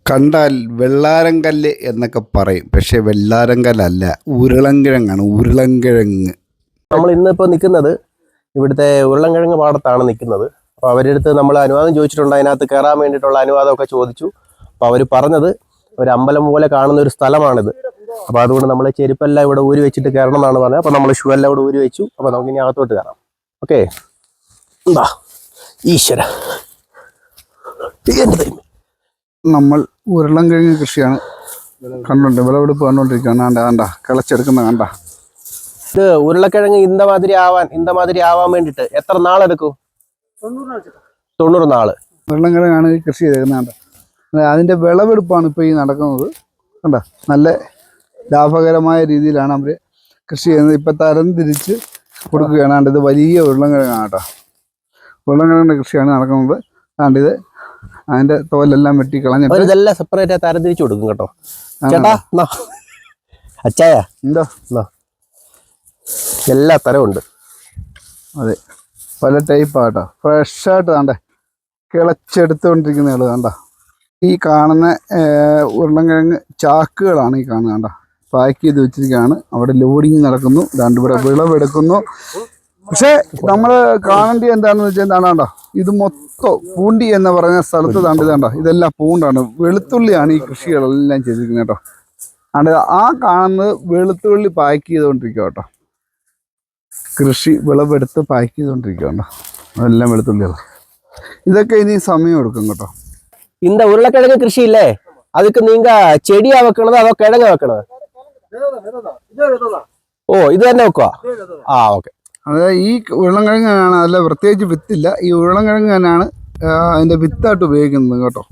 കണ്ടാൽ വെള്ളാരങ്കല്ല് എന്നൊക്കെ പറയും. പക്ഷേ വെള്ളാരങ്കല്ലല്ല, ഉരുളൻകിഴങ്ങാണ്. ഉരുളൻകിഴങ്ങ്. നമ്മൾ ഇന്നിപ്പോൾ നിൽക്കുന്നത് ഇവിടുത്തെ ഉരുളൻകിഴങ്ങ് പാടത്താണ് നിൽക്കുന്നത്. അപ്പോൾ അവരുടെ അടുത്ത് നമ്മൾ അനുവാദം ചോദിച്ചിട്ടുണ്ട്. അതിനകത്ത് കയറാൻ വേണ്ടിയിട്ടുള്ള അനുവാദമൊക്കെ ചോദിച്ചു. അപ്പോൾ അവർ പറഞ്ഞത് ഒരു അമ്പലം പോലെ കാണുന്ന ഒരു സ്ഥലമാണിത്. അപ്പോൾ അതുകൊണ്ട് നമ്മൾ ചെരുപ്പെല്ലാം ഇവിടെ ഊരി വെച്ചിട്ട് കയറണം എന്നാണ് പറഞ്ഞത്. അപ്പോൾ നമ്മൾ ഷൂ എല്ലാം ഇവിടെ ഊരി വെച്ചു. അപ്പോൾ നമുക്ക് ഇനി അകത്തോട്ട് കയറാം. ഓക്കെ, എന്താ ഈശ്വര നമ്മൾ ഉരുളൻകിഴങ്ങ് കൃഷിയാണ് കണ്ടുണ്ട്, വിളവെടുപ്പ് കണ്ടുകൊണ്ടിരിക്കുകയാണ്. കണ്ട കിളച്ചെടുക്കുന്ന കണ്ട. ഇത് ഉരുളക്കിഴങ്ങ് ഇന്തമാതിരി ആവാൻ വേണ്ടിയിട്ട് എത്ര നാളെടുക്കും? 90 നാള്. ഉരുളൻകിഴങ്ങാണ് കൃഷി ചെയ്തേക്കുന്നത്. അതിൻ്റെ വിളവെടുപ്പാണ് ഇപ്പോൾ ഈ നടക്കുന്നത്. കണ്ട, നല്ല ലാഭകരമായ രീതിയിലാണ് അവർ കൃഷി ചെയ്യുന്നത്. ഇപ്പം തരം തിരിച്ച് കൊടുക്കുകയാണ്. ഇത് വലിയ ഉരുളൻകിഴങ്ങാണ് കേട്ടോ. ഉരുളൻകിഴങ്ങിൻ്റെ കൃഷിയാണ് നടക്കുന്നത്. ഇത് അതിൻ്റെ തോലെല്ലാം വെട്ടി കളഞ്ഞിട്ട് ഇതെല്ലാം സെപ്പറേറ്റ് തരം തിരിച്ചു കൊടുക്കും കേട്ടോ. ചേട്ടാ അച്ചായ എന്തോ എല്ലാ തരമുണ്ട്. അതെ, പല ടൈപ്പാട്ടോ. ഫ്രഷായിട്ട് കണ്ടേ കിളച്ചെടുത്തുകൊണ്ടിരിക്കുന്നതാണ്. കണ്ട, ഈ കാണുന്ന ഉരുളൻകിഴങ്ങ് ചാക്കുകളാണ് ഈ കാണുന്നത്. കണ്ട, പാക്ക് ചെയ്ത് വെച്ചിരിക്കുകയാണ്. അവിടെ ലോഡിങ് നടക്കുന്നു. ഇവിടെ വിളവെടുക്കുന്നു. പക്ഷേ നമ്മൾ കാണേണ്ടത് എന്താണെന്ന് വെച്ചാൽ കണ്ടോ, ഇത് മൊത്തം പൂണ്ടി എന്ന് പറയുന്ന സ്ഥലത്ത് കണ്ടോ, ഇതെല്ലാം പൂണ്ടാണ്. വെളുത്തുള്ളിയാണ് ഈ കൃഷികളെല്ലാം ചെയ്തിരിക്കുന്നത് കേട്ടോ. ആ കാണുന്നത് വെളുത്തുള്ളി പാക്ക് ചെയ്തുകൊണ്ടിരിക്കുക കേട്ടോ. കൃഷി വിളവെടുത്ത് പാക്ക് ചെയ്തുകൊണ്ടിരിക്കുക കേട്ടോ. അതെല്ലാം വെളുത്തുള്ളികളാണ്. ഇതൊക്കെ ഇനി സമയം എടുക്കും കേട്ടോ. இந்த உருளைக்கிழங்கு കൃഷി ഇല്ലേ, அதுக்கு நீங்க ചെടിയാ വെക്കണത് അതോ കിഴങ്ങ് വെക്കണത്? ഓ, ഇത് തന്നെ വെക്കുക. ആ, ഓക്കെ. അതായത് ഈ ഉരുളൻകിഴങ്ങാണ്, അല്ല പ്രത്യേകിച്ച് വിത്തില്ല. ഈ ഉരുളൻകിഴങ്ങ് തന്നെയാണ് അതിൻ്റെ വിത്തായിട്ട് ഉപയോഗിക്കുന്നത് കേട്ടോ.